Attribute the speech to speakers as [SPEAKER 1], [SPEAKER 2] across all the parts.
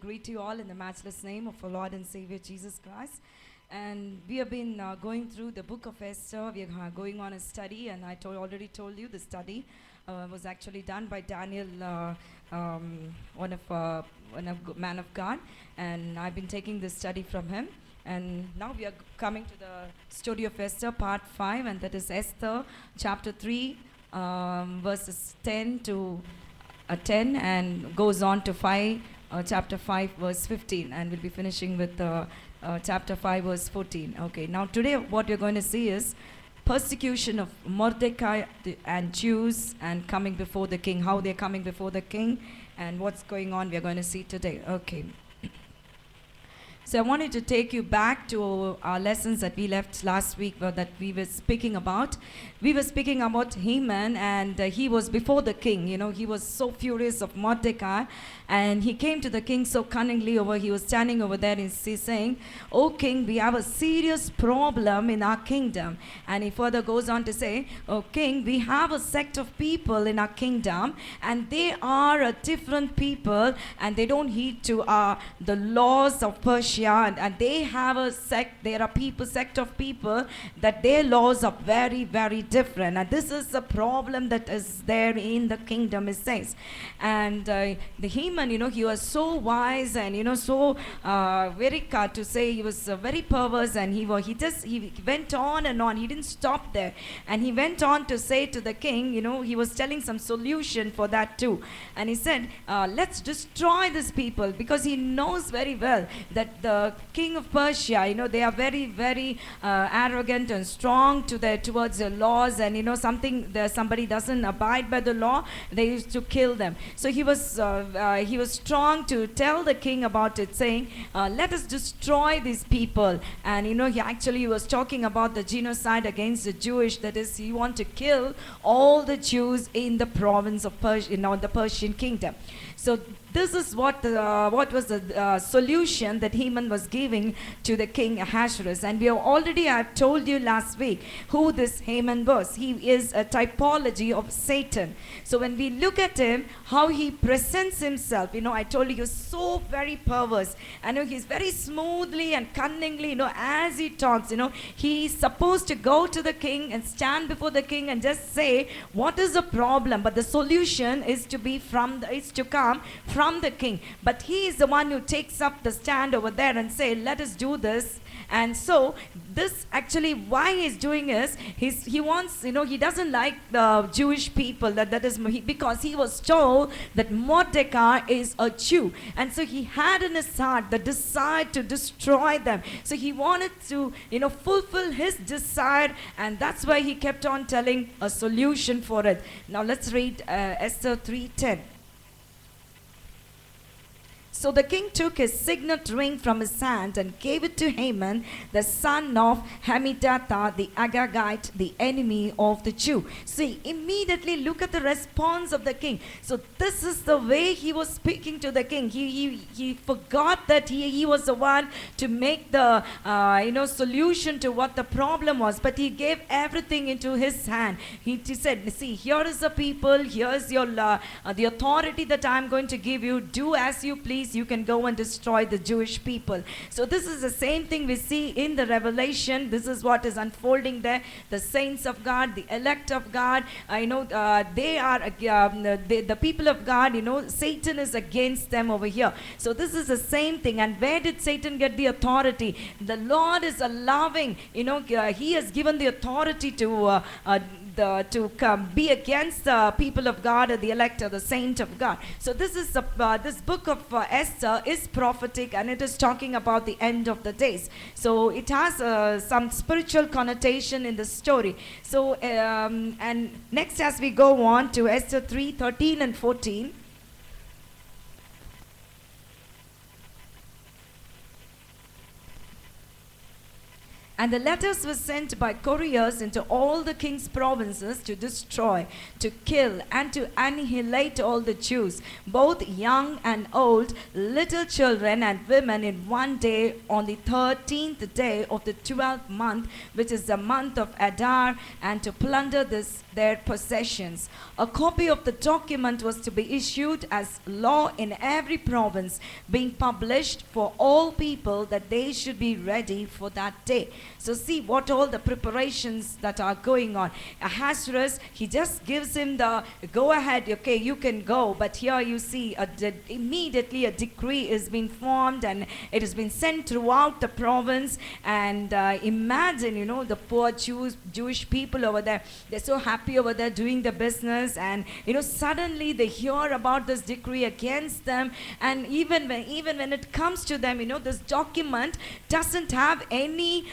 [SPEAKER 1] greet you all in the matchless name of our Lord and Savior Jesus Christ. And we have been going through the book of Esther. We are going on a study, and I already told you the study was actually done by Daniel, one of man of God, and I've been taking this study from him. And now we are coming to the story of Esther, part 5, and that is Esther chapter 3, verses 10 to 10, and goes on to chapter 5, verse 15, and we'll be finishing with chapter 5, verse 14. Okay, now today what you're going to see is persecution of Mordecai and Jews and coming before the king, how they're coming before the king, and what's going on we're going to see today. Okay. So I wanted to take you back to our lessons that we left last week, that we were speaking about. We were speaking about Haman, and he was before the king. You know, he was so furious of Mordecai, and he came to the king so cunningly he was standing over there and he's saying, "Oh king, we have a serious problem in our kingdom." And he further goes on to say, "Oh king, we have a sect of people in our kingdom, and they are a different people, and they don't heed to the laws of Persia. And they have a sect, there are sect of people that their laws are very, very different. And this is the problem that is there in the kingdom," it says. And the Haman, he was so wise and, so very to say he was very perverse, and he went on and on. He didn't stop there. And he went on to say to the king, he was telling some solution for that too. And he said, let's destroy these people, because he knows very well that the king of Persia, they are very, very arrogant and strong towards the laws, and somebody doesn't abide by the law, they used to kill them. So he was strong to tell the king about it, saying, let us destroy these people. And he was talking about the genocide against the Jewish, that is, he wanted to kill all the Jews in the province of Persia, the Persian kingdom. So this is what was the solution that Haman was giving to the king Ahasuerus. And we have told you last week who this Haman was. He is a typology of Satan. So when we look at him, how he presents himself, I told you he was so very perverse. And he's very smoothly and cunningly, as he talks, he's supposed to go to the king and stand before the king and just say, what is the problem? But the solution is to come from the king. But he is the one who takes up the stand over there and say, let us do this. And so this actually, why he's doing is, he wants, he doesn't like the Jewish people, because he was told that Mordecai is a Jew. And so he had in his heart the desire to destroy them. So he wanted to, fulfill his desire, and that's why he kept on telling a solution for it. Now let's read Esther 3:10. So the king took his signet ring from his hand and gave it to Haman, the son of Hammedatha, the Agagite, the enemy of the Jew. See, immediately look at the response of the king. So this is the way he was speaking to the king. He forgot that he was the one to make the solution to what the problem was, but he gave everything into his hand. He said, see, here is the people, here is your the authority that I am going to give you. Do as you please. You can go and destroy the Jewish people. So this is the same thing we see in the Revelation. This is what is unfolding there. The saints of God, the elect of God, they are the people of God. Satan is against them over here. So this is the same thing. And where did Satan get the authority? The Lord is allowing, he has given the authority to be against the people of God, or the elect, or the saint of God. So this is this book of Esther is prophetic, and it is talking about the end of the days. So it has some spiritual connotation in the story. So and next, as we go on to Esther 3:13 and 14. And the letters were sent by couriers into all the king's provinces to destroy, to kill, and to annihilate all the Jews, both young and old, little children and women, in one day, on the 13th day of the 12th month, which is the month of Adar, and to plunder their possessions. A copy of the document was to be issued as law in every province, being published for all people, that they should be ready for that day. So see what all the preparations that are going on. Ahasuerus, he just gives him the go ahead, okay, you can go. But here you see immediately a decree is being formed, and it has been sent throughout the province. And imagine, the poor Jewish people over there, they're so happy over there doing the business, and suddenly they hear about this decree against them. And even when it comes to them, this document doesn't have any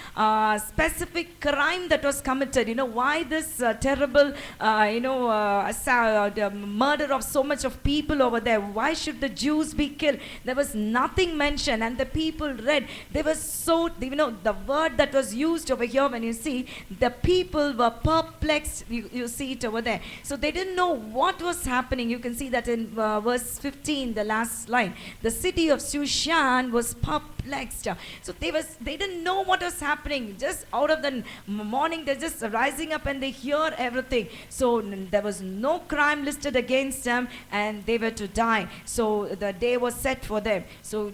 [SPEAKER 1] specific crime that was committed. Why this terrible the murder of so much of people over there? Why should the Jews be killed? There was nothing mentioned. And the people read, they were so, the word that was used over here, when you see, the people were perplexed. You see it over there. So they didn't know what was happening. You can see that in verse 15, the last line. The city of Shushan was perplexed. So they didn't know what was happening. Just out of the morning, they're just rising up and they hear everything. So there was no crime listed against them, and they were to die. So the day was set for them. So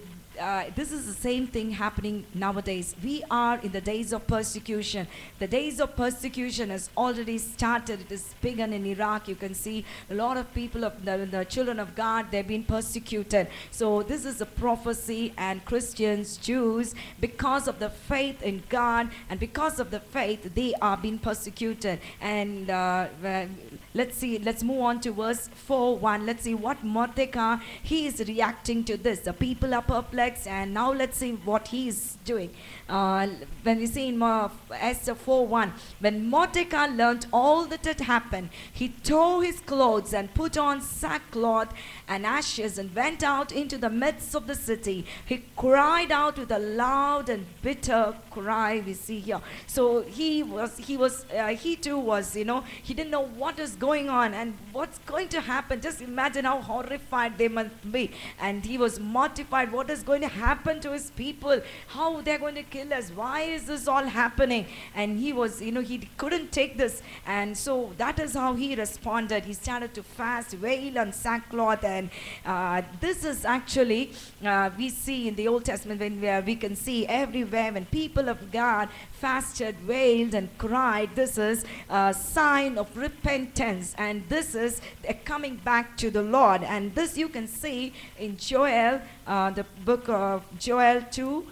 [SPEAKER 1] this is the same thing happening nowadays. We are in the days of persecution. The days of persecution has already started. It is begun in Iraq. You can see a lot of people, of the children of God, they've been persecuted. So this is a prophecy, and Christians, Jews, because of the faith in God and because of the faith, they are being persecuted. And let's move on to verse 4:1. Let's see what Mordecai, he is reacting to this. The people are perplexed, and now let's see what he is doing. When we see in Esther 4:1, when Mordecai learned all that had happened, he tore his clothes and put on sackcloth and ashes and went out into the midst of the city. He cried out with a loud and bitter cry, we see here. So he too was, he didn't know what is going on and what's going to happen. Just imagine how horrified they must be. And he was mortified. What is going to happen to his people? How they're going to kill us? Why is this all happening? And he was, he couldn't take this. And so that is how he responded. He started to fast, wail on sackcloth. And this is actually, we see in the Old Testament, when we can see everywhere when people of God fasted, wailed, and cried, this is a sign of repentance. And this is coming back to the Lord. And this you can see in Joel, the book of Joel 2,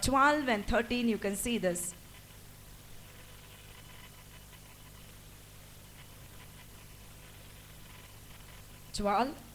[SPEAKER 1] 12 and 13, you can see this.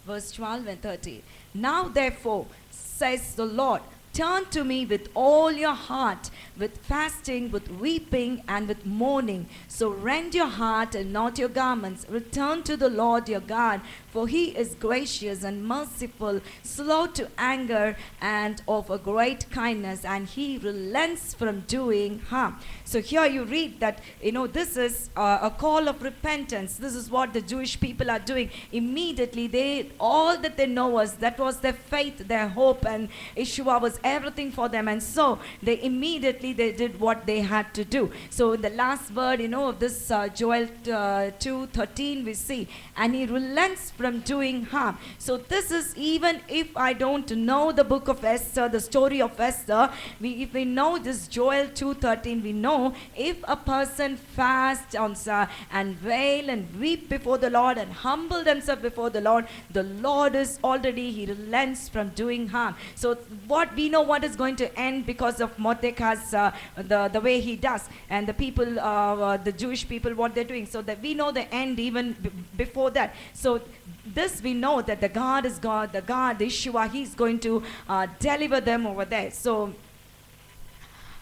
[SPEAKER 1] Verse 12 and 13. Now therefore, says the Lord, turn to me with all your heart, with fasting, with weeping, and with mourning. So rend your heart and not your garments. Return to the Lord your God, for he is gracious and merciful, slow to anger, and of a great kindness, and he relents from doing harm. So here you read that, this is a call of repentance. This is what the Jewish people are doing. Immediately, all that they know that was their faith, their hope, and Yeshua was everything for them. And so they immediately did what they had to do. So in the last word, of this Joel 2:13, we see, and he relents from doing harm. So this is, even if I don't know the book of Esther, the story of Esther, if we know this Joel 2:13, we know if a person fasts and wail and weep before the Lord and humble themselves before the Lord is already, he relents from doing harm. So what we know what is going to end because of Mordecai's the way he does, and the people, the Jewish people, what they're doing. So that we know the end even before that. So this we know that the God is God, the God, Yeshua, he's going to deliver them over there. So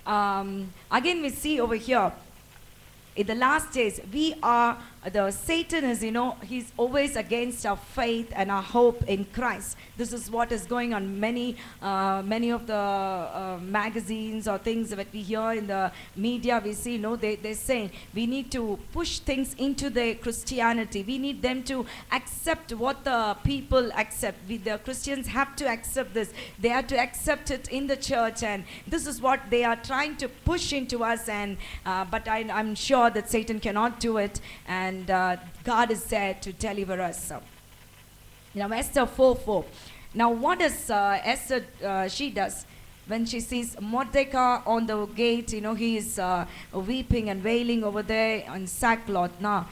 [SPEAKER 1] again we see over here, in the last days, we are the Satan is, he's always against our faith and our hope in Christ. This is what is going on many of the magazines or things that we hear in the media. We see, they're saying we need to push things into the Christianity. We need them to accept what the people accept. The Christians have to accept this. They have to accept it in the church, and this is what they are trying to push into us. And but I'm sure that Satan cannot do it, and God is there to deliver us. So, Esther 4:4. Now, what does Esther she does? When she sees Mordecai on the gate, he is weeping and wailing over there on sackcloth. Now,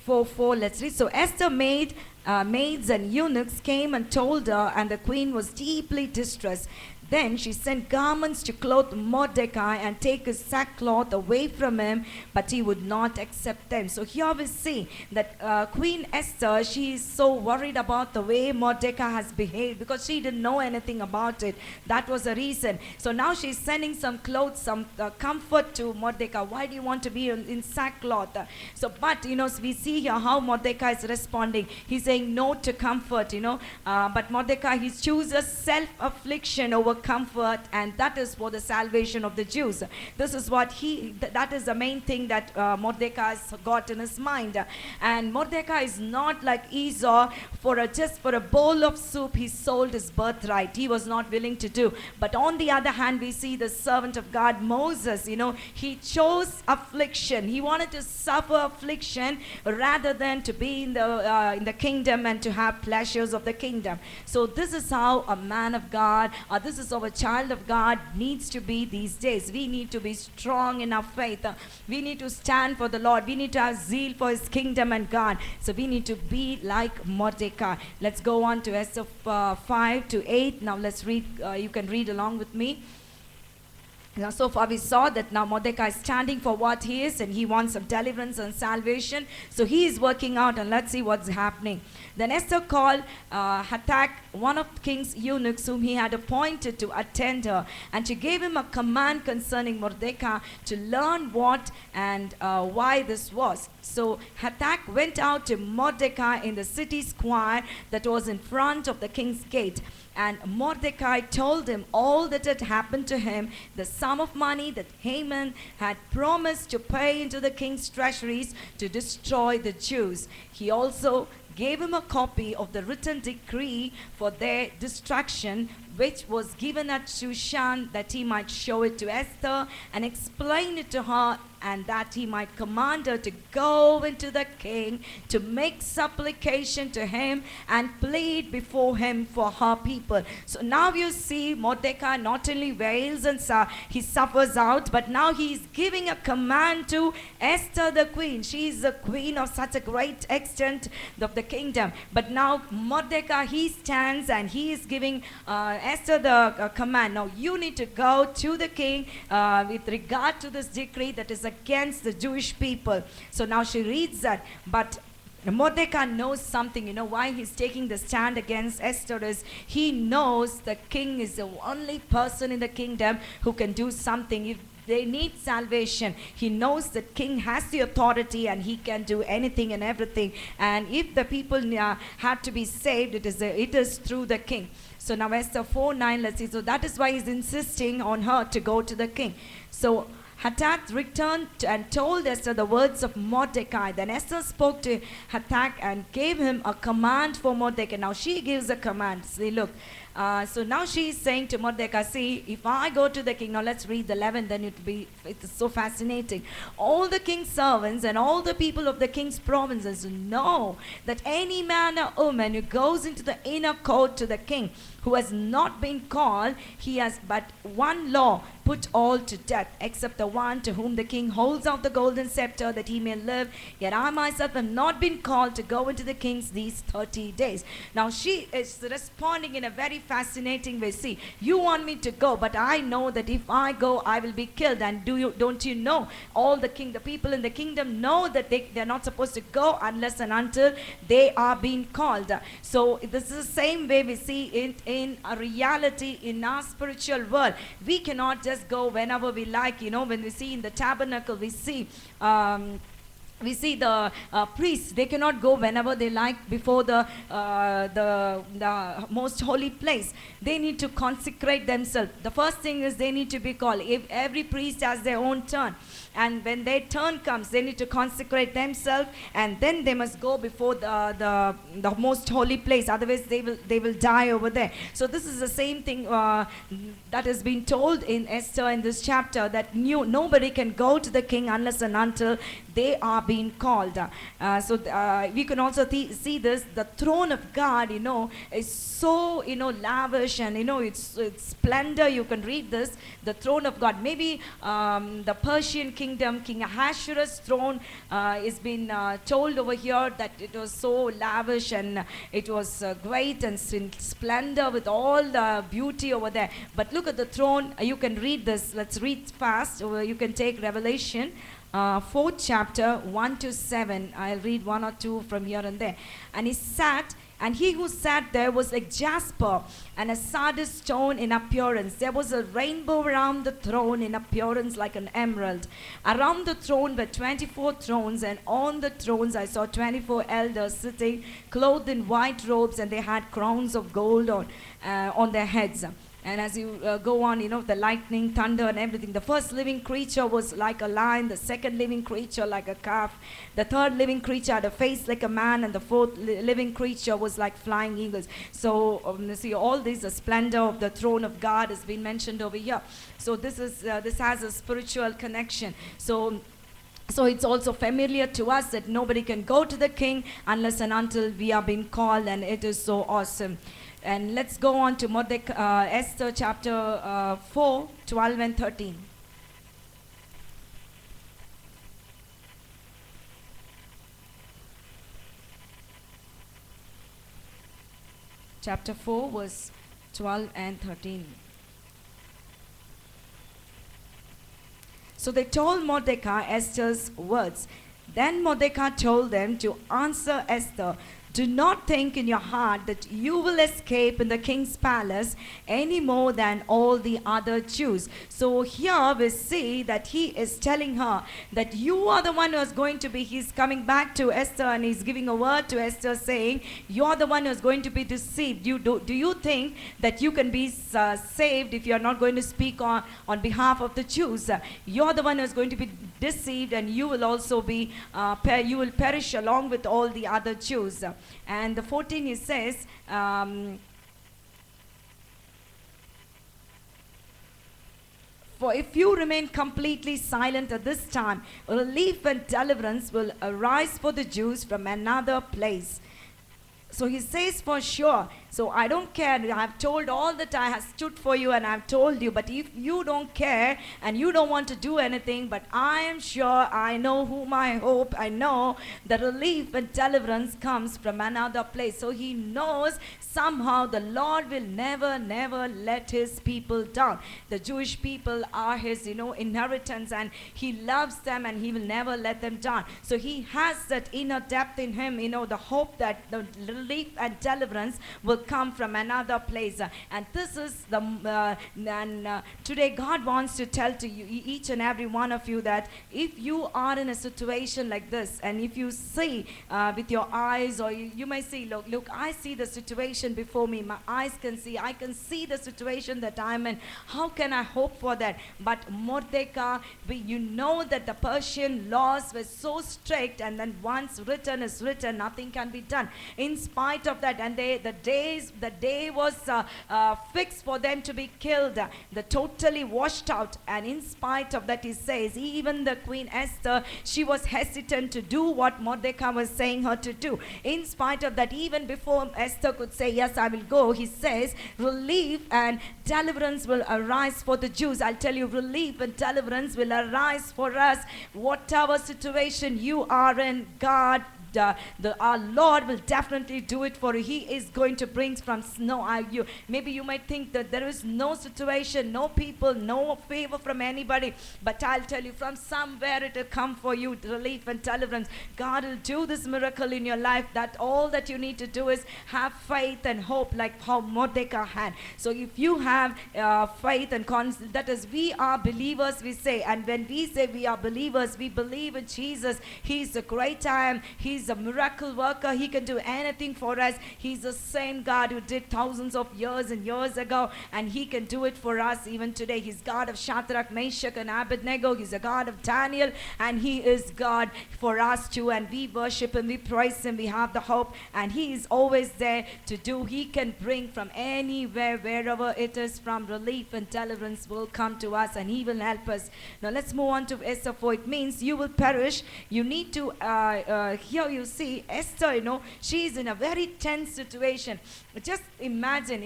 [SPEAKER 1] 4:4, let's read. So Esther maids and eunuchs came and told her, and the queen was deeply distressed. Then she sent garments to clothe Mordecai and take his sackcloth away from him, but he would not accept them. So here we see that Queen Esther, she is so worried about the way Mordecai has behaved because she didn't know anything about it. That was the reason. So now she's sending some clothes, some comfort to Mordecai. Why do you want to be in sackcloth? But we see here how Mordecai is responding. He's saying no to comfort, but Mordecai, he chooses self-affliction over comfort, and that is for the salvation of the Jews. This is what that is the main thing that Mordecai has got in his mind. And Mordecai is not like Esau. Just for a bowl of soup he sold his birthright. He was not willing to do. But on the other hand, we see the servant of God Moses, he chose affliction. He wanted to suffer affliction rather than to be in the kingdom and to have pleasures of the kingdom. So this is how a man of God, this is how a child of God needs to be these days. We need to be strong in our faith. We need to stand for the Lord. We need to have zeal for his kingdom and God. So we need to be like Mordecai. Let's go on to Esther 5-8. Now let's read. You can read along with me. Now, so far we saw that now Mordecai is standing for what he is, and he wants some deliverance and salvation. So he is working out, and let's see what's happening. Then Esther called Hathach, one of the king's eunuchs, whom he had appointed to attend her, and she gave him a command concerning Mordecai to learn what and why this was. So Hathach went out to Mordecai in the city square that was in front of the king's gate. And Mordecai told him all that had happened to him, the sum of money that Haman had promised to pay into the king's treasuries to destroy the Jews. He also gave him a copy of the written decree for their destruction, which was given at Shushan, that he might show it to Esther and explain it to her, and that he might command her to go into the king to make supplication to him and plead before him for her people. So now you see Mordecai not only wails and he suffers out, but now he is giving a command to Esther the queen. She is the queen of such a great extent of the kingdom. But now Mordecai, he stands and he is giving Esther the command. Now you need to go to the king with regard to this decree that is against the Jewish people. So now she reads that, but Mordecai knows something. Why he's taking the stand against Esther is he knows the king is the only person in the kingdom who can do something. If they need salvation, he knows that king has the authority and he can do anything and everything. And if the people had to be saved, it is through the king. So now Esther 4:9, let's see. So that is why he's insisting on her to go to the king. So Hathach returned and told Esther the words of Mordecai. Then Esther spoke to Hathach and gave him a command for Mordecai. Now she gives a command. See, look. So now she is saying to Mordecai, see, if I go to the king, now let's read the 11, then it's so fascinating. All the king's servants and all the people of the king's provinces know that any man or woman who goes into the inner court to the king, who has not been called, he has but one law, put all to death, except the one to whom the king holds out the golden scepter, that he may live. Yet I myself have not been called to go into the king's these 30 days. Now she is responding in a very fascinating way. See, you want me to go, but I know that if I go, I will be killed. And don't you know, all the people in the kingdom know that they're not supposed to go unless and until they are being called. So this is the same way we see in a reality in our spiritual world. We cannot just go whenever we like. When we see in the tabernacle, we see we see the priests, they cannot go whenever they like before the most holy place. They need to consecrate themselves. The first thing is they need to be called. If every priest has their own turn, and when their turn comes, they need to consecrate themselves, and then they must go before the most holy place. Otherwise they will die over there. So this is the same thing that has been told in Esther in this chapter, that nobody can go to the king unless and until they are being called. We can also see this. The throne of God, is so, lavish, and, it's splendor. You can read this. The throne of God. Maybe the Persian kingdom, King Ahasuerus' throne is been told over here that it was so lavish, and it was great and splendor with all the beauty over there. But look at the throne. You can read this. Let's read fast. You can take Revelation 4th chapter 1 to 7. I'll read 1 or 2 from here and there. And he sat, and he who sat there was like jasper and a sardis stone in appearance. There was a rainbow around the throne in appearance like an emerald. Around the throne were 24 thrones, and on the thrones I saw 24 elders sitting, clothed in white robes, and they had crowns of gold on their heads. And as you go on, the lightning, thunder, and everything. The first living creature was like a lion. The second living creature like a calf. The third living creature had a face like a man. And the fourth living creature was like flying eagles. So, see, all this, the splendor of the throne of God has been mentioned over here. So this has a spiritual connection. So it's also familiar to us that nobody can go to the king unless and until we are being called. And it is so awesome. And let's go on to Esther chapter 4, 12 and 13. Chapter 4, verse 12 and 13. So they told Mordecai Esther's words. Then Mordecai told them to answer Esther, "Do not think in your heart that you will escape in the king's palace any more than all the other Jews." So here we see that he is telling her that you are the one who is going to be, he's coming back to Esther and he's giving a word to Esther saying, you're the one who is going to be deceived. Do you think that you can be saved if you're not going to speak on behalf of the Jews? You're the one who is going to be deceived, and you will also be, you will perish along with all the other Jews. And the 14, it says, "For if you remain completely silent at this time, relief and deliverance will arise for the Jews from another place." So he says for sure. So I don't care. I've told all that I have stood for you, and I've told you. But if you don't care and you don't want to do anything, but I am sure, I know whom I hope. I know that relief and deliverance comes from another place. So he knows somehow the Lord will never, never let his people down. The Jewish people are his, inheritance, and he loves them, and he will never let them down. So he has that inner depth in him, the hope that the relief and deliverance will come from another place. And this is today God wants to tell to you, each and every one of you, that if you are in a situation like this, and if you see with your eyes, or you may say, look, I see the situation before me. My eyes can see. I can see the situation that I'm in. How can I hope for that? But Mordecai, you know that the Persian laws were so strict, and then once written is written, nothing can be done. In spite of that, and the day was fixed for them to be killed. They're totally washed out. And in spite of that, he says, even the Queen Esther, she was hesitant to do what Mordecai was saying her to do. In spite of that, even before Esther could say, yes, I will go, he says, relief and deliverance will arise for the Jews. I'll tell you, relief and deliverance will arise for us. Whatever situation you are in, God our Lord will definitely do it for you. He is going to bring from snow. Maybe you might think that there is no situation, no people, no favor from anybody, but I'll tell you, from somewhere it will come for you, relief and deliverance. God will do this miracle in your life. That all that you need to do is have faith and hope, like how Mordecai had. So if you have faith and that is, we are believers, we say, and when we say we are believers, we believe in Jesus. He's a great I am. He's a miracle worker. He can do anything for us. He's the same God who did thousands of years and years ago, and He can do it for us even today. He's God of Shadrach, Meshach, and Abednego. He's a God of Daniel, and He is God for us too. And we worship Him, we praise Him, we have the hope, and He is always there to do. He can bring from anywhere, wherever it is, from relief and deliverance will come to us, and He will help us. Now let's move on to Esther 4. It means you will perish. You need to here you see Esther, she is in a very tense situation. Just imagine,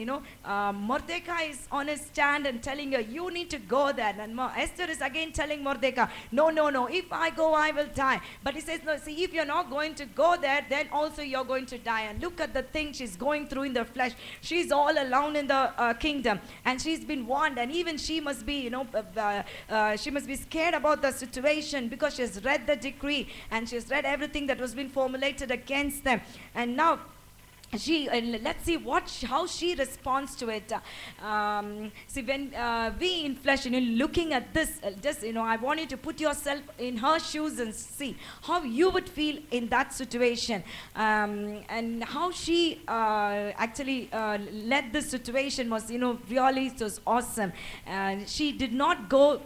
[SPEAKER 1] Mordecai is on his stand and telling her, you need to go there. And Esther is again telling Mordecai, no, if I go, I will die. But he says, no, see, if you're not going to go there, then also you're going to die. And look at the thing she's going through in the flesh. She's all alone in the kingdom, and she's been warned, and even she must be, she must be scared about the situation, because she's read the decree and she's read everything that was being formulated against them. And now let's see how she responds to it. See, when we in flesh, looking at this, I want you to put yourself in her shoes and see how you would feel in that situation, and how she actually led this situation was, really, it was awesome. And she did not go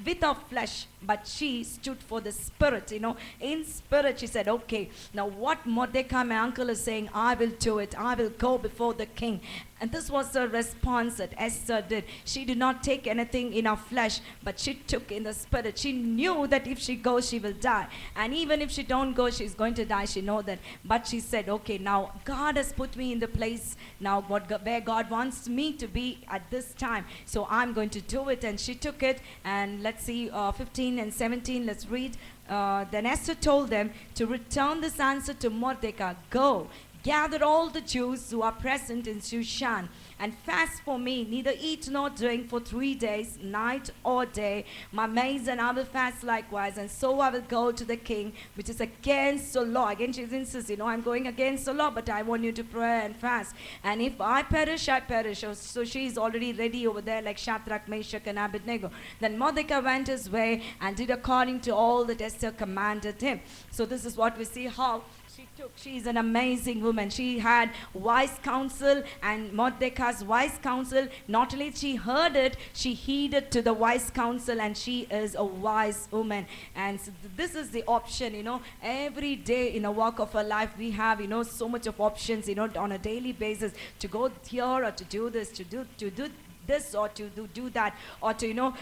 [SPEAKER 1] with her flesh, but she stood for the spirit. In spirit she said, okay, now what Mordecai, my uncle, is saying, I will do it. I will go before the king. And this was the response that Esther did. She did not take anything in her flesh, but she took in the spirit. She knew that if she goes, she will die. And even if she don't go, she's going to die. She know that. But she said, okay, now God has put me in the place now where God wants me to be at this time. So I'm going to do it. And she took it. And let's see, 15 and 17, let's read. Then Esther told them to return this answer to Mordecai. Go, gather all the Jews who are present in Shushan, and fast for me, neither eat nor drink for 3 days, night or day. My maids and I will fast likewise, and so I will go to the king, which is against the law. Again, she insists, I'm going against the law, but I want you to pray and fast. And if I perish, I perish. So she is already ready over there, like Shadrach, Meshach, and Abednego. Then Mordecai went his way and did according to all that Esther commanded him. So this is what we see how she's an amazing woman. She had wise counsel, and Mordecai's wise counsel, not only she heard it, she heeded to the wise counsel, and she is a wise woman. And so this is the option, every day in a walk of our life, we have, so much of options, on a daily basis, to go here or to do this, to do this or to do that, or to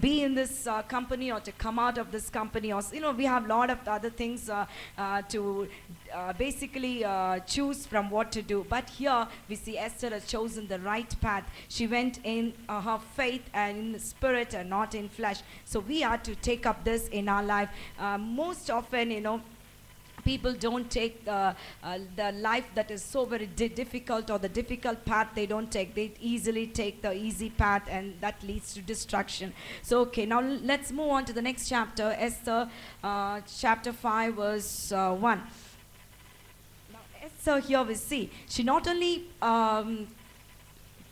[SPEAKER 1] be in this company or to come out of this company, or we have a lot of other things to basically choose from what to do. But here we see Esther has chosen the right path. She went in her faith and in the spirit and not in flesh. So we are to take up this in our life. Most often, people don't take the life that is so very difficult, or the difficult path they don't take. They easily take the easy path, and that leads to destruction. So okay, now let's move on to the next chapter, Esther chapter 5 verse 1. So here we see, she not only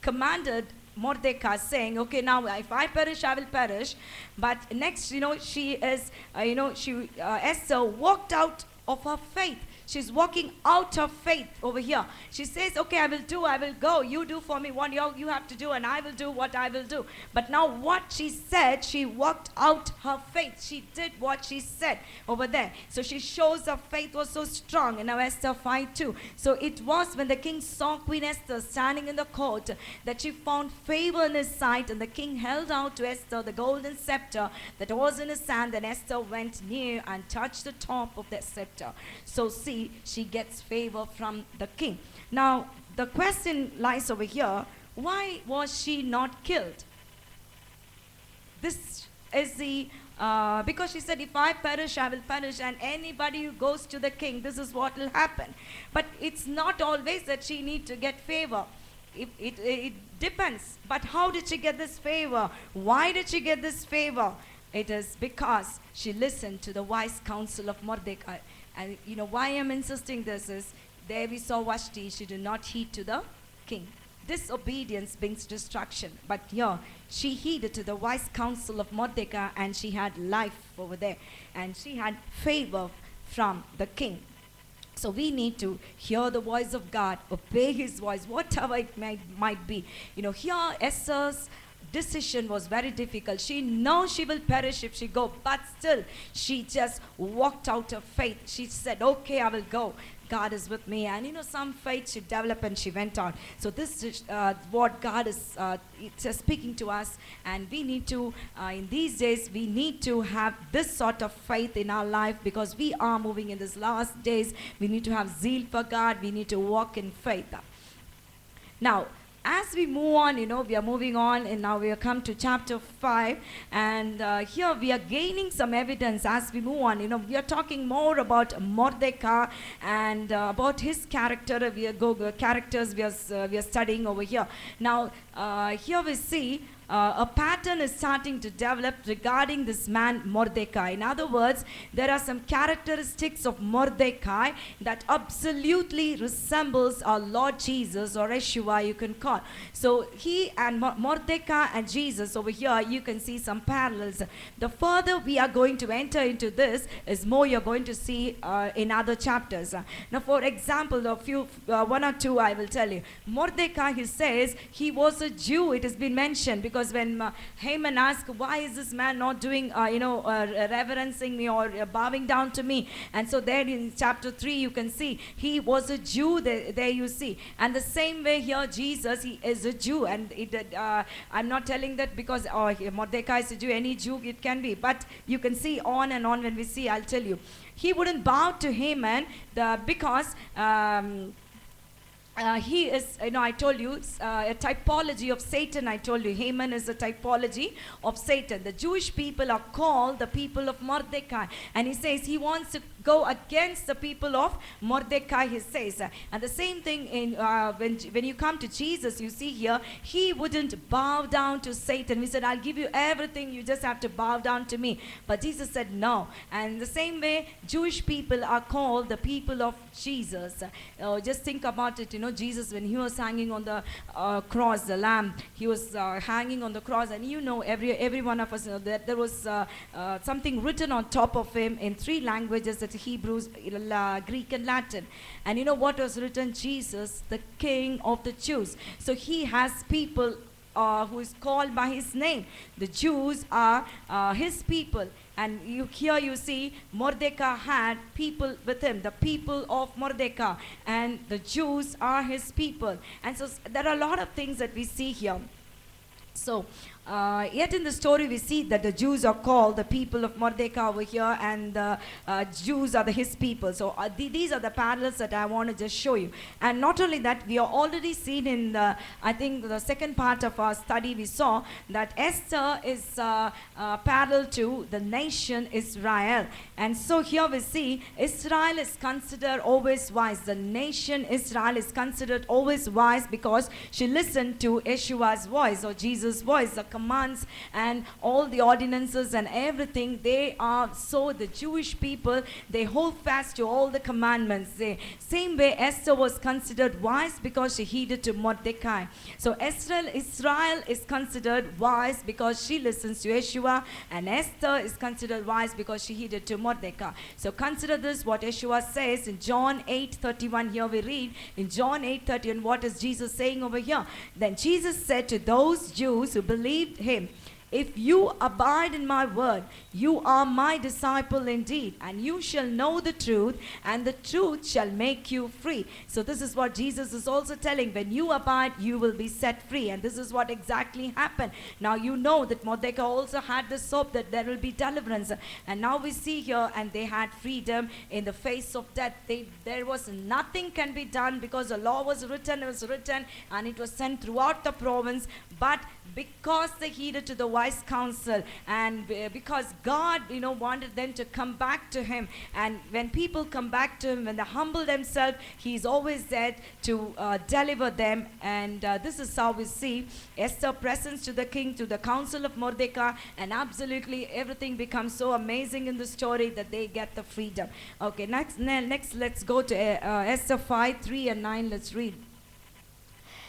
[SPEAKER 1] commanded Mordecai, saying, okay, now if I perish, I will perish. But next, she is, Esther walked out of her faith. She's walking out of faith over here. She says, okay, I will go. You do for me what you have to do, and I will do what I will do. But now what she said, she walked out her faith. She did what she said over there. So she shows her faith was so strong in Esther 5:2. So it was when the king saw Queen Esther standing in the court that she found favor in his sight, and the king held out to Esther the golden scepter that was in his hand. And Esther went near and touched the top of the scepter. So see, she gets favor from the king. Now, the question lies over here, why was she not killed? This is the because she said, if I perish, I will perish, and anybody who goes to the king, this is what will happen. But it's not always that she need to get favor. It depends. But how did she get this favor? Why did she get this favor? It is because she listened to the wise counsel of Mordecai. And you know why I'm insisting this is, there we saw Vashti, she did not heed to the king. Disobedience brings destruction. But here, she heeded to the wise counsel of Mordecai, and she had life over there. And she had favor from the king. So we need to hear the voice of God, obey his voice, whatever it might be. You know, here Esther's decision was very difficult. She knows she will perish if she go, but still she just walked out of faith. She said, okay, I will go. God is with me. And you know, some faith she developed and she went on. So this is what God is it's speaking to us. And we need to, in these days, we need to have this sort of faith in our life, because we are moving in these last days. We need to have zeal for God. We need to walk in faith. Now, as we move on, you know, we are moving on, and now we have come to chapter 5, and here we are gaining some evidence as we move on. You know, we are talking more about Mordecai and about his character. Characters we are studying over here. Now, here we see a pattern is starting to develop regarding this man Mordecai. In other words, there are some characteristics of Mordecai that absolutely resembles our Lord Jesus, or Yeshua you can call. So he and Mordecai and Jesus over here, you can see some parallels. The further we are going to enter into this, is more you're going to see in other chapters. Now, for example, one or two I will tell you. Mordecai, he says he was a Jew. It has been mentioned, because when Haman asked, why is this man not doing, reverencing me or bowing down to me? And so there in chapter 3, you can see he was a Jew. There you see. And the same way here, Jesus, he is a Jew. And I'm not telling that because Mordecai is a Jew. Any Jew it can be. But you can see on and on when we see, I'll tell you. He wouldn't bow to Haman because he is, I told you, a typology of Satan. I told you, Haman is a typology of Satan. The Jewish people are called the people of Mordecai. And he says he wants to go against the people of Mordecai, he says. And the same thing when you come to Jesus, you see here, he wouldn't bow down to Satan. He said, I'll give you everything, you just have to bow down to me. But Jesus said no. And the same way, Jewish people are called the people of Jesus. Just think about it, Jesus, when he was hanging on the cross, the lamb, he was hanging on the cross, and every one of us know that there was something written on top of him in 3 languages, that Hebrew, Greek and Latin. And you know what was written? Jesus, the King of the Jews. So he has people who is called by his name. The Jews are his people. And here you see Mordecai had people with him, the people of Mordecai, and the Jews are his people. And so there are a lot of things that we see here. So yet in the story we see that the Jews are called the people of Mordecai over here, and the Jews are his people. So these are the parallels that I want to just show you. And not only that, we are already seen in I think the second part of our study, we saw that Esther is parallel to the nation Israel. And so here we see Israel is considered always wise. The nation Israel is considered always wise because she listened to Yeshua's voice, or Jesus' voice, the commands and all the ordinances and everything. They are, so the Jewish people, they hold fast to all the commandments. Same way Esther was considered wise because she heeded to Mordecai. So Israel is considered wise because she listens to Yeshua, and Esther is considered wise because she heeded to Mordecai. So consider this, what Yeshua says in John 8:31. Here we read in John 8:30, and what is Jesus saying over here? Then Jesus said to those Jews who believed him, if you abide in my word, you are my disciple indeed, and you shall know the truth, and the truth shall make you free. So this is what Jesus is also telling. When you abide, you will be set free. And this is what exactly happened. Now you know that Mordecai also had this hope that there will be deliverance. And now we see here, and they had freedom in the face of death. There was nothing can be done because the law was written, and it was sent throughout the province. But because they heeded to the wise wise counsel, and because God, wanted them to come back to him. And when people come back to him, when they humble themselves, he's always there to deliver them. And this is how we see Esther presents to the king, to the council of Mordecai, and absolutely everything becomes so amazing in the story that they get the freedom. Okay, next let's go to Esther 5:3-9. Let's read.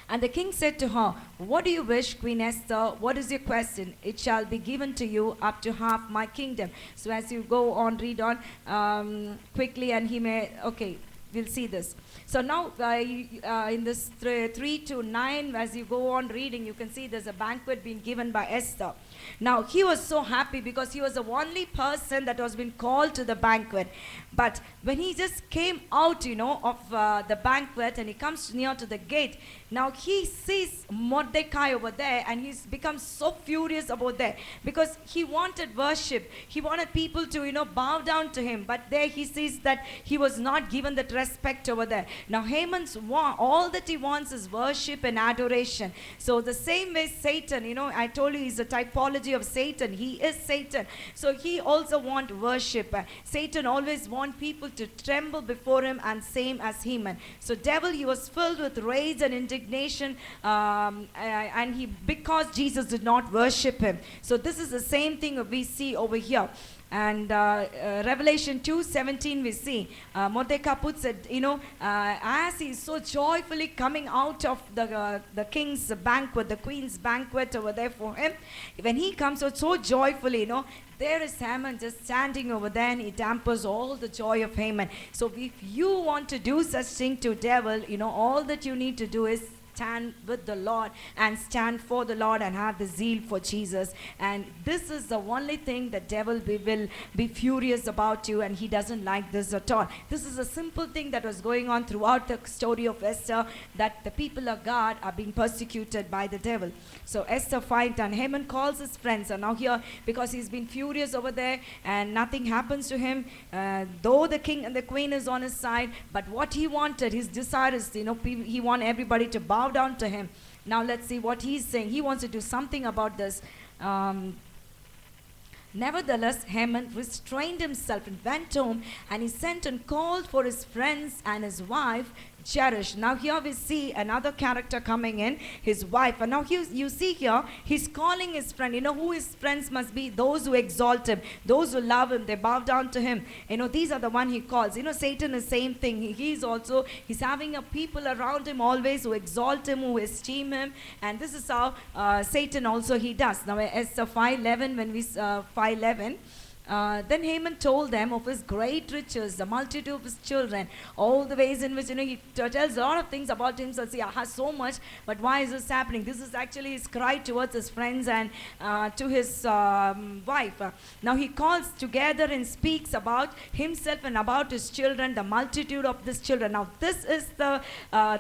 [SPEAKER 1] And the king said to her, "What do you wish, Queen Esther? What is your question? It shall be given to you up to half my kingdom." So as you go on, read on quickly, and he may, okay, we'll see this. So now in this 3-9, as you go on reading, you can see there's a banquet being given by Esther. Now he was so happy because he was the only person that was been called to the banquet. But when he just came out, of the banquet, and he comes near to the gate, now he sees Mordecai over there, and he's become so furious about that because he wanted worship. He wanted people to, bow down to him. But there he sees that he was not given that respect over there. Now Haman's all that he wants is worship and adoration. So the same way Satan, I told you he's a typology of Satan. He is Satan. So he also wants worship. Satan always wants people to tremble before him, and same as Haman. So devil, he was filled with rage and indignation, and because Jesus did not worship him. So this is the same thing we see over here. And Revelation 2:17 we see Mordecai puts it, as he's so joyfully coming out of the king's banquet, the queen's banquet over there for him. When he comes out so joyfully, there is Haman just standing over there, and he dampers all the joy of Haman. So if you want to do such thing to devil, all that you need to do is stand with the Lord and stand for the Lord and have the zeal for Jesus. And this is the only thing the devil will be furious about you, and he doesn't like this at all. This is a simple thing that was going on throughout the story of Esther, that the people of God are being persecuted by the devil. So Esther 5, and Haman calls his friends, and now here, because he's been furious over there and nothing happens to him, though the king and the queen is on his side, but what he wanted, his desire is, he want everybody to bow down to him. Now let's see what he's saying. He wants to do something about this. Nevertheless, Haman restrained himself and went home, and he sent and called for his friends and his wife Zeresh. Now here we see another character coming in, his wife. And now you see here, he's calling his friend. Who his friends must be? Those who exalt him, those who love him, they bow down to him. These are the one he calls. Satan is same thing. He's having a people around him always who exalt him, who esteem him. And this is how Satan also he does. Now Esther 5:11, when we 5:11. Then Haman told them of his great riches, the multitude of his children, all the ways in which he tells a lot of things about himself. See, I have so much, but why is this happening? This is actually his cry towards his friends and to his wife. Now he calls together and speaks about himself and about his children, the multitude of his children. Now this is the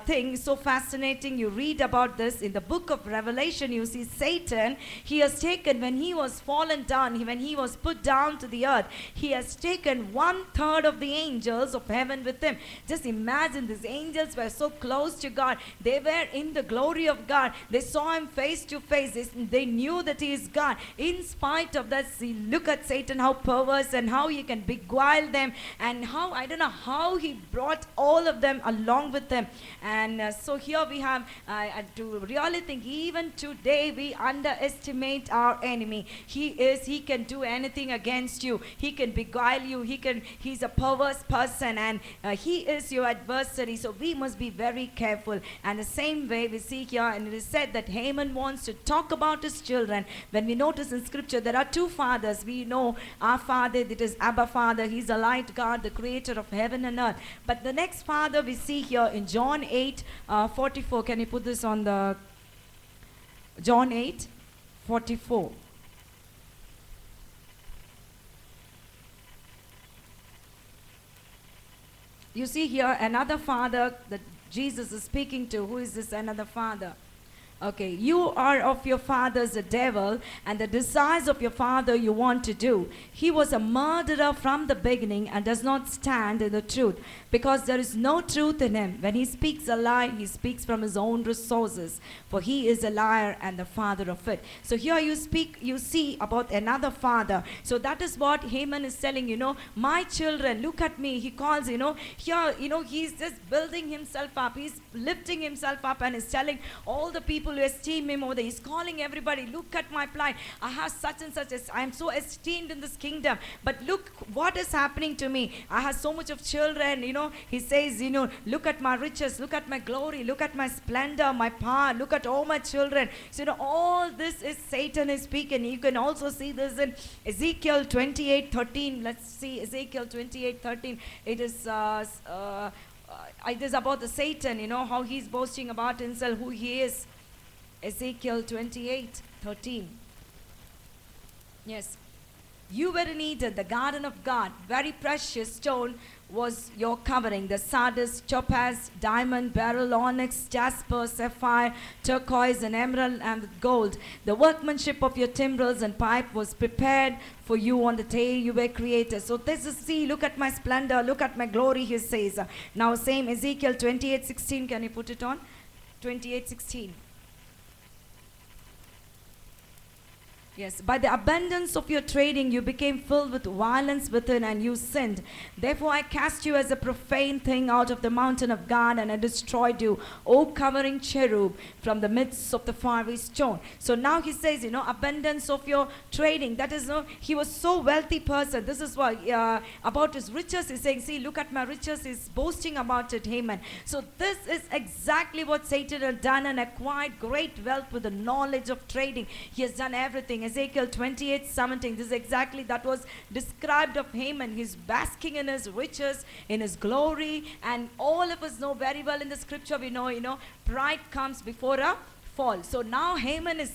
[SPEAKER 1] thing so fascinating. You read about this in the book of Revelation. You see Satan, he has taken, when he was fallen down, when he was put down to the earth, he has taken 1/3 of the angels of heaven with him. Just imagine, these angels were so close to God. They were in the glory of God. They saw him face to face. They knew that he is God. In spite of that, see, look at Satan, how perverse and how he can beguile them, and how, I don't know how he brought all of them along with him. And so here we have to really think, even today we underestimate our enemy. He can do anything against you. He can beguile you. He's a perverse person, and he is your adversary. So we must be very careful. And the same way we see here, and it is said that Haman wants to talk about his children. When we notice in scripture, there are two fathers. We know our father, that is Abba Father. He's the light God, the creator of heaven and earth. But the next father we see here in John 8:44. Can you put this on the John 8:44? You see here another father that Jesus is speaking to. Who is this another father? Okay, you are of your father's the devil, and the desires of your father you want to do. He was a murderer from the beginning and does not stand in the truth, because there is no truth in him. When he speaks a lie, he speaks from his own resources, for he is a liar and the father of it. So here you see about another father. So that is what Haman is telling, my children, look at me. He calls, here, he's just building himself up. He's lifting himself up and is telling all the people who esteem him over there. He's calling everybody, look at my plight. I have such and such. I am so esteemed in this kingdom. But look what is happening to me. I have so much of children. He says, look at my riches, look at my glory, look at my splendor, my power, look at all my children. So, all this is Satan is speaking. You can also see this in Ezekiel 28:13. Let's see Ezekiel 28:13. It is about the Satan, how he's boasting about himself, who he is. Ezekiel 28:13. Yes. You were in Eden, the garden of God. Very precious stone was your covering. The sardius, topaz, diamond, beryl, onyx, jasper, sapphire, turquoise, and emerald, and gold. The workmanship of your timbrels and pipe was prepared for you on the day you were created. So this is, see, look at my splendor, look at my glory, he says. Now same Ezekiel 28:16. Can you put it on? 28:16. Yes, by the abundance of your trading, you became filled with violence within, and you sinned. Therefore, I cast you as a profane thing out of the mountain of God, and I destroyed you, O covering cherub, from the midst of the fiery stone. So now he says, abundance of your trading. That is, he was so wealthy person. This is what about his riches. He's saying, see, look at my riches. He's boasting about it, Haman. So this is exactly what Satan had done, and acquired great wealth with the knowledge of trading. He has done everything. Ezekiel 28:17. This is exactly that was described of Haman. He's basking in his riches, in his glory, and all of us know very well in the scripture. We know, pride comes before a fall. So now Haman is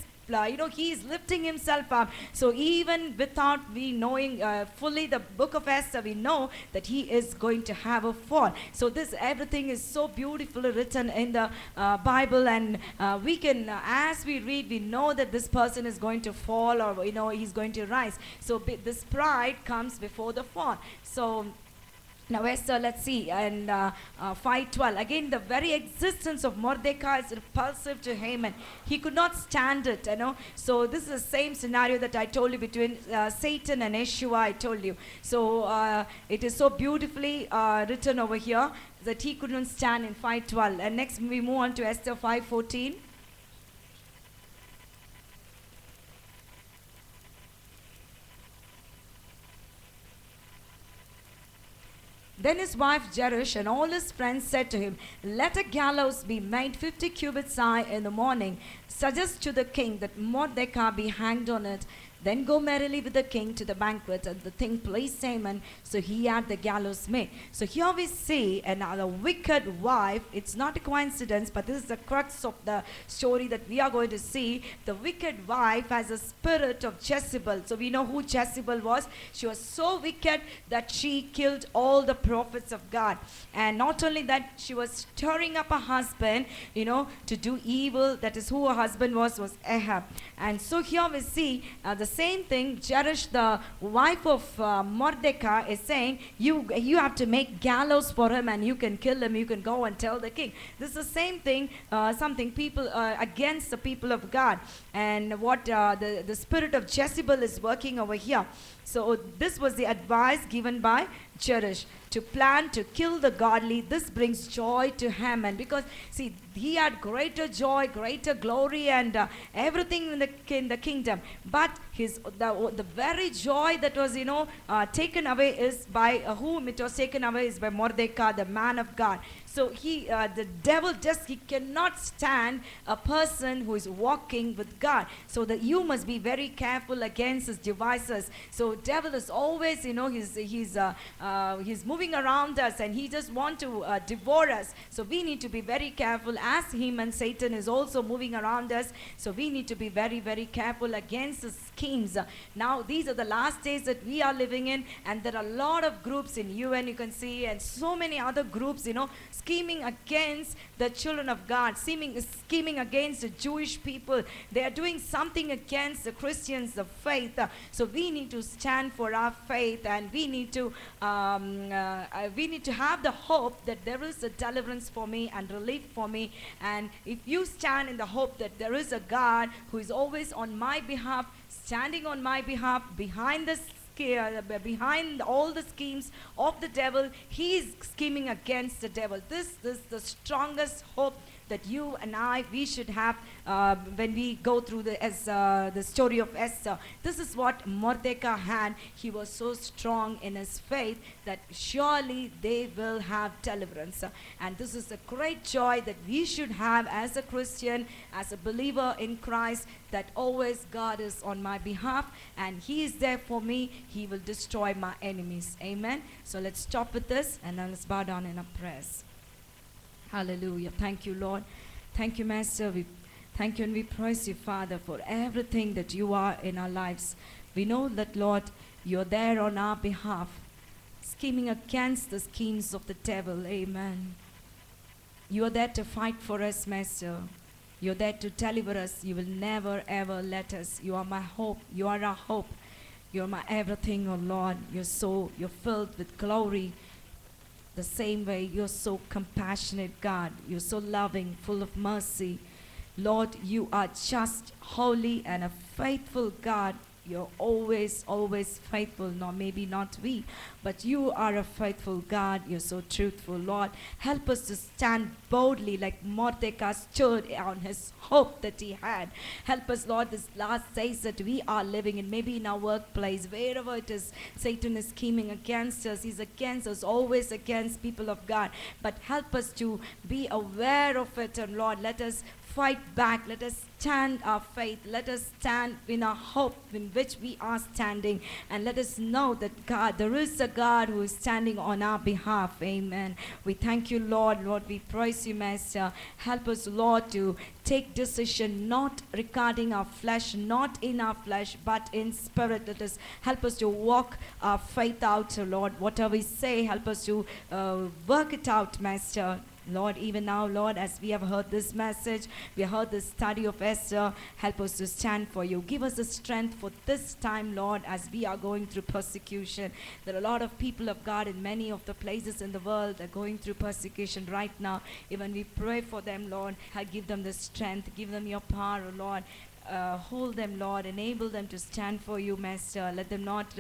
[SPEAKER 1] he is lifting himself up. So even without we knowing fully the book of Esther, we know that he is going to have a fall. So this everything is so beautifully written in the Bible, and we can as we read, we know that this person is going to fall, or he's going to rise. So this pride comes before the fall. So now Esther, let's see, and 5:12. Again, the very existence of Mordecai is repulsive to Haman. He could not stand it, So this is the same scenario that I told you between Satan and Yeshua, I told you. So it is so beautifully written over here that he couldn't stand in 5:12. And next we move on to Esther 5:14. Then his wife Zeresh and all his friends said to him, let a gallows be made 50 cubits high in the morning. Suggest to the king that Mordecai be hanged on it. Then go merrily with the king to the banquet. And the thing pleased Haman, so he had the gallows made. So here we see another wicked wife. It's not a coincidence, but this is the crux of the story that we are going to see. The wicked wife has a spirit of Jezebel. So we know who Jezebel was. She was so wicked that she killed all the prophets of God. And not only that, she was stirring up her husband, to do evil. That is who her husband was Ahab. And so here we see the same thing. Zeresh, the wife of Mordecai, is saying, you have to make gallows for him, and you can kill him. You can go and tell the king. This is the same thing, something people against the people of God, and what the spirit of Jezebel is working over here. So this was the advice given by Zeresh, to plan to kill the godly. This brings joy to Haman, because see, he had greater joy, greater glory, and everything in the kingdom. But the very joy that was taken away is by whom it was taken away is by Mordecai, the man of God. So the devil he cannot stand a person who is walking with God. So that you must be very careful against his devices. So devil is always, he's moving around us, and he just want to devour us. So we need to be very careful, as him and Satan is also moving around us. So we need to be very, very careful against his schemes. Now these are the last days that we are living in, and there are a lot of groups in UN, you can see, and so many other groups, scheming against the children of God, scheming against the Jewish people. They are doing something against the Christians, the faith. So we need to stand for our faith, and we need to have the hope that there is a deliverance for me and relief for me. And if you stand in the hope that there is a God who is always on my behalf, standing on my behalf, behind all the schemes of the devil, he is scheming against the devil. This is the strongest hope that you and I, we should have when we go through the story of Esther. This is what Mordecai had. He was so strong in his faith that surely they will have deliverance. And this is a great joy that we should have as a Christian, as a believer in Christ, that always God is on my behalf and he is there for me. He will destroy my enemies. Amen. So let's stop with this and then let's bow down in our prayers. Hallelujah. Thank you, Lord. Thank you, Master. We thank you and we praise you, Father, for everything that you are in our lives. We know that, Lord, you're there on our behalf, scheming against the schemes of the devil. Amen. You are there to fight for us, Master. You're there to deliver us. You will never, ever let us. You are my hope. You are our hope. You're my everything, oh Lord. You're filled with glory. The same way, you're so compassionate, God. You're so loving, full of mercy. Lord, you are just, holy, and a faithful God. You're always, always faithful. No, maybe not we, but you are a faithful God. You're so truthful, Lord. Help us to stand boldly like Mordecai stood on his hope that he had. Help us, Lord, this last days that we are living in, maybe in our workplace, wherever it is, Satan is scheming against us. He's against us, always against people of God. But help us to be aware of it, and Lord, let us fight back. Let us stand our faith. Let us stand in our hope in which we are standing. And let us know that God, there is a God who is standing on our behalf. Amen. We thank you, Lord. Lord, we praise you, Master. Help us, Lord, to take decision not regarding our flesh, not in our flesh, but in spirit. Let us help us to walk our faith out, Lord. Whatever we say, help us to work it out, Master. Lord, even now, Lord, as we have heard this message, we heard the study of Esther, help us to stand for you. Give us the strength for this time, Lord, as we are going through persecution. There are a lot of people of God in many of the places in the world that are going through persecution right now. Even we pray for them, Lord. Give them the strength. Give them your power, Lord. Hold them, Lord. Enable them to stand for you, Master. Let them not,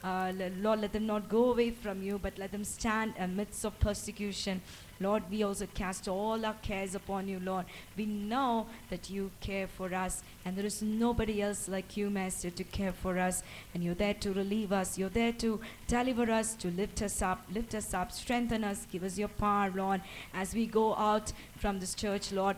[SPEAKER 1] Lord, let them not go away from you, but let them stand amidst of persecution. Lord, we also cast all our cares upon you, Lord. We know that you care for us, and there is nobody else like you, Master, to care for us. And you're there to relieve us. You're there to deliver us, to lift us up, strengthen us, give us your power, Lord, as we go out from this church, Lord,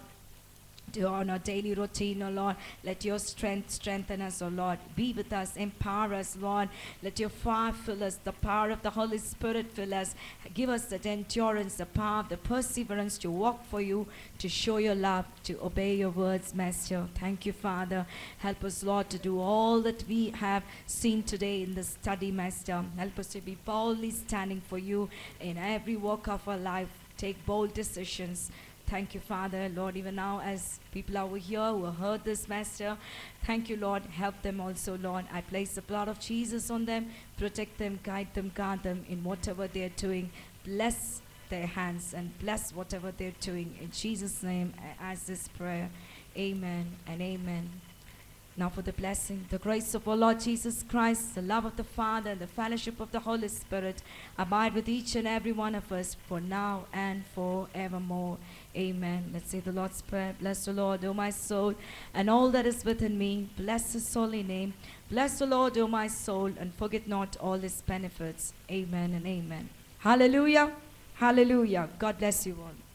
[SPEAKER 1] on our daily routine, oh Lord. Let your strength strengthen us, oh Lord. Be with us, empower us, Lord. Let your fire fill us, the power of the Holy Spirit fill us. Give us that endurance, the power, the perseverance to walk for you, to show your love, to obey your words, Master. Thank you, Father. Help us, Lord, to do all that we have seen today in the study, Master. Help us to be boldly standing for you in every walk of our life. Take bold decisions. Thank you, Father. Lord, even now as people over here who have heard this, Master, thank you, Lord. Help them also, Lord. I place the blood of Jesus on them. Protect them, guide them, guard them in whatever they're doing. Bless their hands and bless whatever they're doing. In Jesus' name, I ask this prayer. Amen and amen. Now for the blessing, the grace of our Lord Jesus Christ, the love of the Father, and the fellowship of the Holy Spirit abide with each and every one of us for now and forevermore. Amen. Let's say the Lord's Prayer. Bless the Lord, O my soul, and all that is within me. Bless his holy name. Bless the Lord, O my soul, and forget not all his benefits. Amen and amen. Hallelujah. Hallelujah. God bless you all.